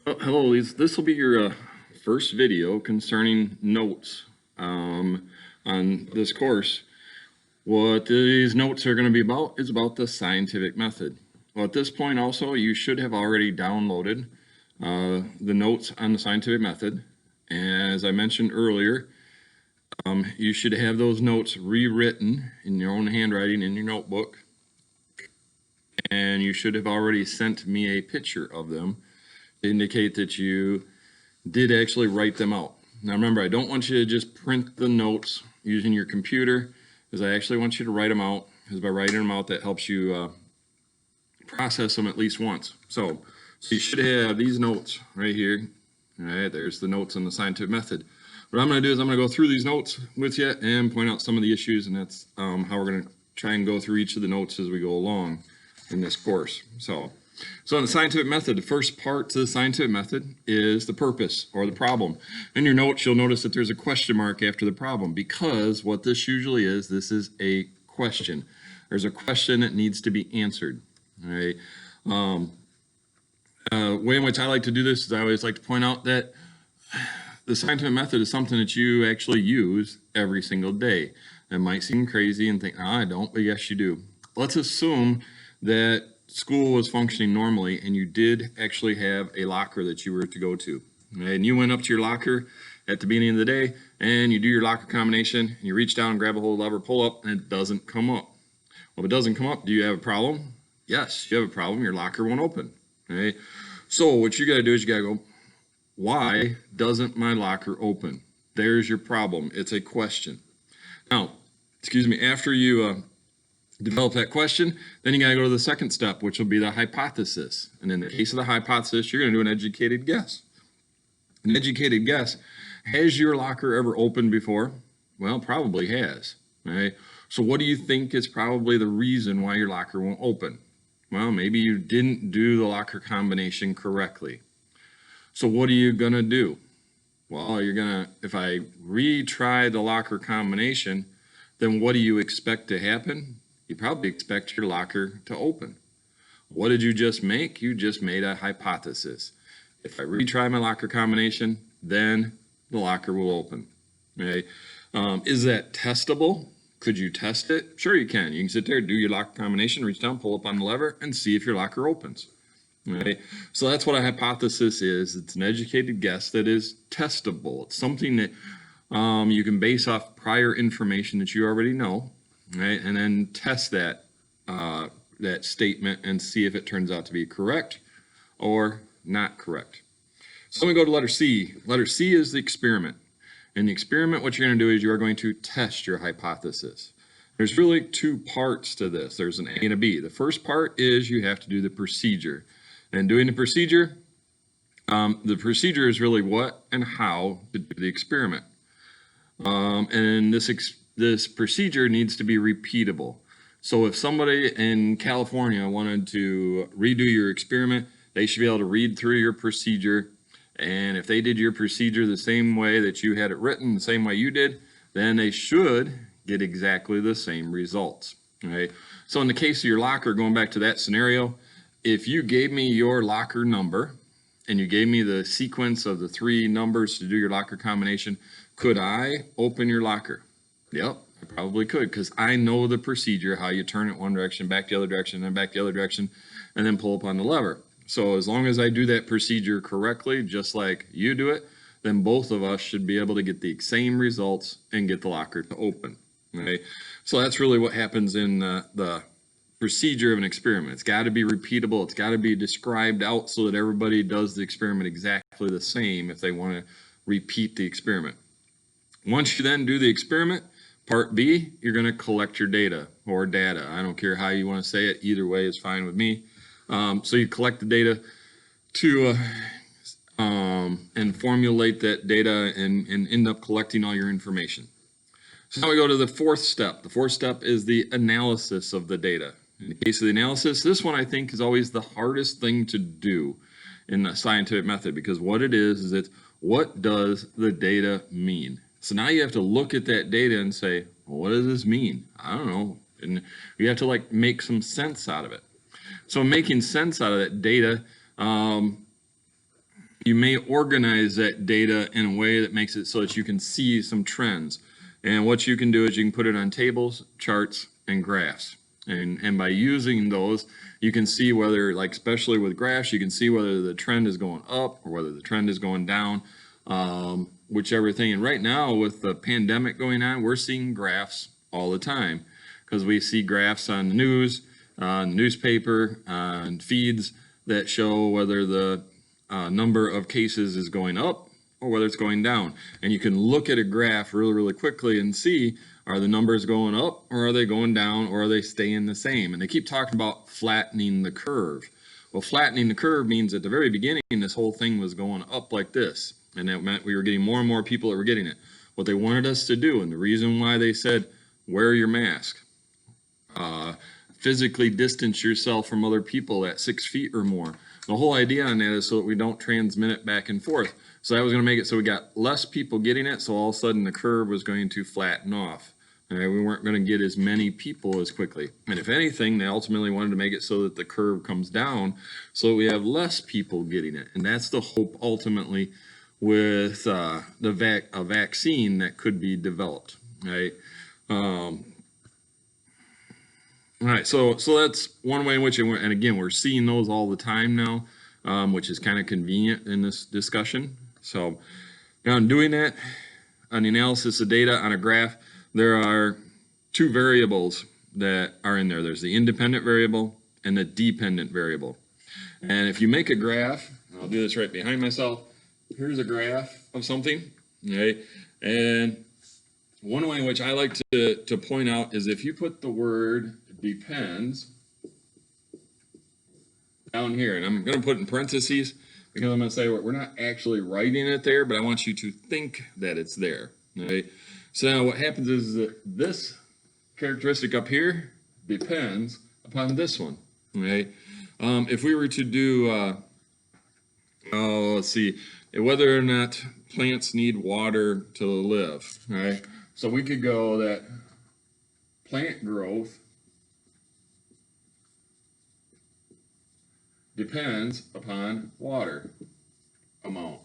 Hello, this will be your first video concerning notes on this course. What these notes are going to be about is about the scientific method. Well, at this point also, you should have already downloaded the notes on the scientific method. As I mentioned earlier, you should have those notes rewritten in your own handwriting in your notebook. And you should have already sent me a picture of them to indicate that you did actually write them out. Now remember, I don't want you to just print the notes using your computer, because I actually want you to write them out, because by writing them out, that helps you process them at least once. So you should have these notes right here. All right, there's the notes on the scientific method. What I'm going to do is I'm going to go through these notes with you and point out some of the issues, and that's how we're going to try and go through each of the notes as we go along in this course. So in the scientific method, the first part to the scientific method is the purpose or the problem. In your notes, you'll notice that there's a question mark after the problem, because what this usually is, this is a question. There's a question that needs to be answered. All right. Way in which I like to do this is I always like to point out that the scientific method is something that you actually use every single day. It might seem crazy and think, I don't, but yes, you do. Let's assume that school was functioning normally and you did actually have a locker that you were to go to. And you went up to your locker at the beginning of the day and you do your locker combination and you reach down and grab a hold lever, pull up, and it doesn't come up. Well, if it doesn't come up, do you have a problem? Yes, you have a problem. Your locker won't open. Okay. So what you got to do is you got to go, why doesn't my locker open? There's your problem. It's a question. Now, after you develop that question, then you got to go to the second step, which will be the hypothesis. And in the case of the hypothesis, you're going to do an educated guess. An educated guess, has your locker ever opened before? Well, probably has. Right? So what do you think is probably the reason why your locker won't open? Well, maybe you didn't do the locker combination correctly. So what are you going to do? Well, if I retry the locker combination, then what do you expect to happen? You probably expect your locker to open. What did you just make? You just made a hypothesis. If I retry my locker combination, then the locker will open. Okay? Is that testable? Could you test it? Sure you can. You can sit there, do your locker combination, reach down, pull up on the lever, and see if your locker opens. Okay? So that's what a hypothesis is. It's an educated guess that is testable. It's something that you can base off prior information that you already know, right? And then test that statement and see if it turns out to be correct or not correct. So let me go to letter C. Letter C is the experiment. In the experiment, what you're going to do is you're going to test your hypothesis. There's really two parts to this. There's an A and a B. The first part is you have to do the procedure. And doing the procedure is really what and how to do the experiment. And this procedure needs to be repeatable. So if somebody in California wanted to redo your experiment, they should be able to read through your procedure. And if they did your procedure the same way that you had it written, the same way you did, then they should get exactly the same results. Okay? So in the case of your locker, going back to that scenario, if you gave me your locker number and you gave me the sequence of the 3 numbers to do your locker combination, could I open your locker? Yep, I probably could, because I know the procedure, how you turn it one direction, back the other direction, then back the other direction, and then pull up on the lever. So as long as I do that procedure correctly, just like you do it, then both of us should be able to get the same results and get the locker to open. Okay? So that's really what happens in the procedure of an experiment. It's got to be repeatable. It's got to be described out so that everybody does the experiment exactly the same if they want to repeat the experiment. Once you then do the experiment, part B, you're going to collect your data or data. I don't care how you want to say it. Either way is fine with me. So you collect the data to and formulate that data and end up collecting all your information. So now we go to the fourth step. The fourth step is the analysis of the data. In the case of the analysis, this one I think is always the hardest thing to do in the scientific method, because what it is it's what does the data mean? So now you have to look at that data and say, well, what does this mean? I don't know. And you have to make some sense out of it. So making sense out of that data, you may organize that data in a way that makes it so that you can see some trends. And what you can do is you can put it on tables, charts, and graphs. And by using those, you can see whether, like especially with graphs, you can see whether the trend is going up or whether the trend is going down, whichever thing. And right now with the pandemic going on, we're seeing graphs all the time because we see graphs on the news, on newspaper, on feeds that show whether the number of cases is going up or whether it's going down. And you can look at a graph really, really quickly and see, are the numbers going up or are they going down or are they staying the same? And they keep talking about flattening the curve. Well, flattening the curve means at the very beginning, this whole thing was going up like this. And that meant we were getting more and more people that were getting it. What they wanted us to do, and the reason why they said, wear your mask, physically distance yourself from other people at 6 feet or more. The whole idea on that is so that we don't transmit it back and forth. So that was going to make it so we got less people getting it, so all of a sudden the curve was going to flatten off. All right, we weren't going to get as many people as quickly. And if anything, they ultimately wanted to make it so that the curve comes down so that we have less people getting it. And that's the hope ultimately with a vaccine that could be developed, right? All right, so that's one way in which, and again, we're seeing those all the time now, which is kind of convenient in this discussion. So now in doing that, on the analysis of data on a graph, there are two variables that are in there. There's the independent variable and the dependent variable. And if you make a graph, I'll do this right behind myself. Here's a graph of something, okay? And one way in which I like to point out is if you put the word depends down here, and I'm going to put in parentheses because I'm going to say we're not actually writing it there, but I want you to think that it's there. Right? So now what happens is that this characteristic up here depends upon this one. Right? If we were to do, let's see, whether or not plants need water to live. Right? So we could go that plant growth depends upon water amount.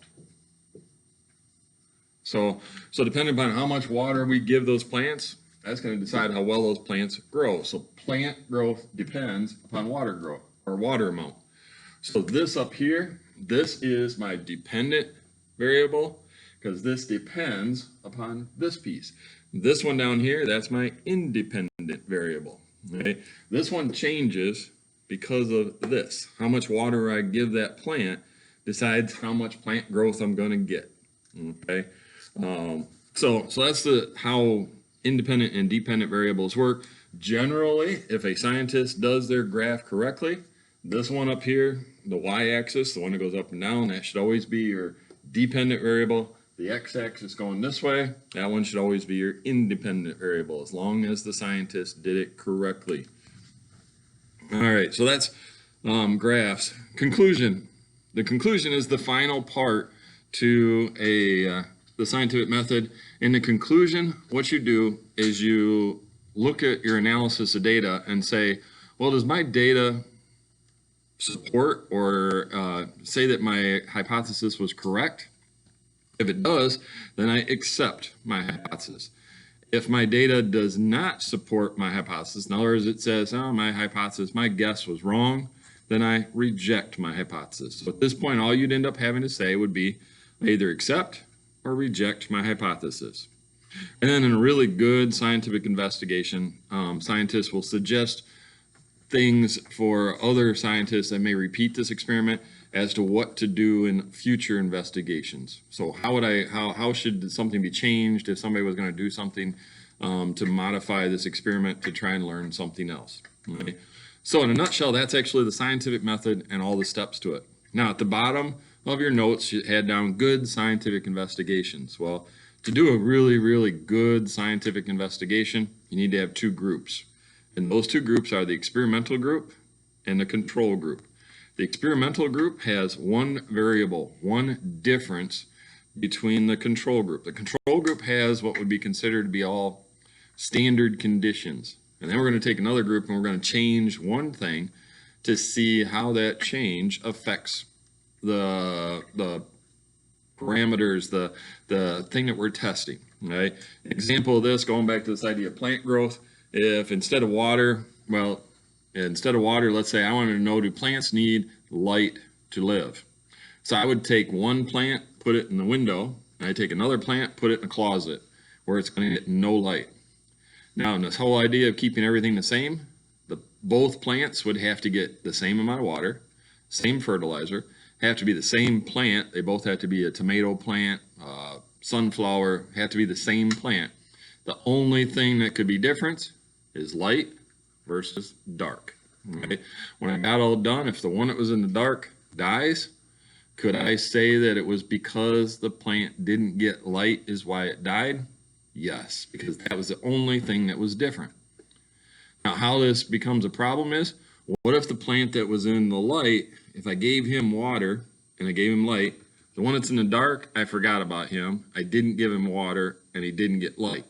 So depending upon how much water we give those plants, that's going to decide how well those plants grow. So plant growth depends upon water growth or water amount. So this up here, this is my dependent variable because this depends upon this piece. This one down here, that's my independent variable. Okay? This one changes because of this. How much water I give that plant decides how much plant growth I'm going to get. Okay, so that's how independent and dependent variables work. Generally, if a scientist does their graph correctly, this one up here, the y-axis, the one that goes up and down, that should always be your dependent variable. The x-axis going this way, that one should always be your independent variable, as long as the scientist did it correctly. All right, so that's graphs. Conclusion. The conclusion is the final part to the scientific method. In the conclusion, what you do is you look at your analysis of data and say, well, does my data support or say that my hypothesis was correct? If it does, then I accept my hypothesis. If my data does not support my hypothesis, in other words, it says, oh, my hypothesis, my guess was wrong, then I reject my hypothesis. So at this point, all you'd end up having to say would be either accept or reject my hypothesis. And then in a really good scientific investigation, scientists will suggest things for other scientists that may repeat this experiment as to what to do in future investigations. So how should something be changed if somebody was going to do something to modify this experiment to try and learn something else. Okay? So in a nutshell, that's actually the scientific method and all the steps to it. Now at the bottom of your notes, you had down good scientific investigations. Well, to do a really, really good scientific investigation, you need to have two groups. And those two groups are the experimental group and the control group. The experimental group has one variable, one difference between the control group. The control group has what would be considered to be all standard conditions. And then we're going to take another group and we're going to change one thing to see how that change affects the parameters, the thing that we're testing. Right? Example of this, going back to this idea of plant growth. If instead of water, let's say I wanted to know, do plants need light to live? So I would take one plant, put it in the window, and I take another plant, put it in a closet where it's going to get no light. Now, in this whole idea of keeping everything the same, both plants would have to get the same amount of water, same fertilizer, have to be the same plant. They both have to be a tomato plant, sunflower, have to be the same plant. The only thing that could be different is light versus dark. Right? When I got all done, if the one that was in the dark dies, could I say that it was because the plant didn't get light is why it died? Yes, because that was the only thing that was different. Now, how this becomes a problem is, what if the plant that was in the light, if I gave him water and I gave him light, the one that's in the dark, I forgot about him, I didn't give him water, and he didn't get light.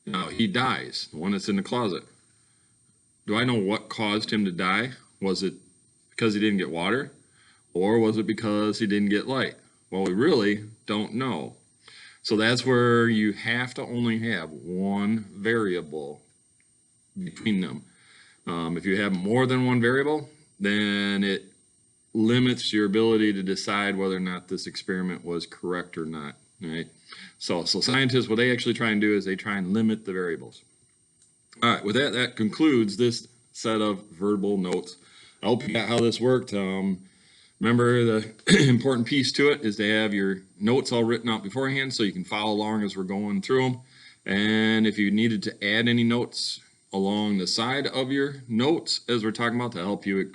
Now, he dies, the one that's in the closet. Do I know what caused him to die? Was it because he didn't get water? Or was it because he didn't get light? Well, we really don't know. So that's where you have to only have one variable between them. If you have more than one variable, then it limits your ability to decide whether or not this experiment was correct or not. Right? So scientists, what they actually try and do is they try and limit the variables. All right, with that, that concludes this set of verbal notes. I hope you got how this worked. Remember, the important piece to it is to have your notes all written out beforehand so you can follow along as we're going through them. And if you needed to add any notes along the side of your notes as we're talking about to help you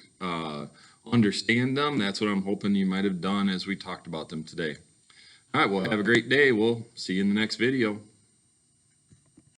understand them, that's what I'm hoping you might have done as we talked about them today. All right, well, have a great day. We'll see you in the next video.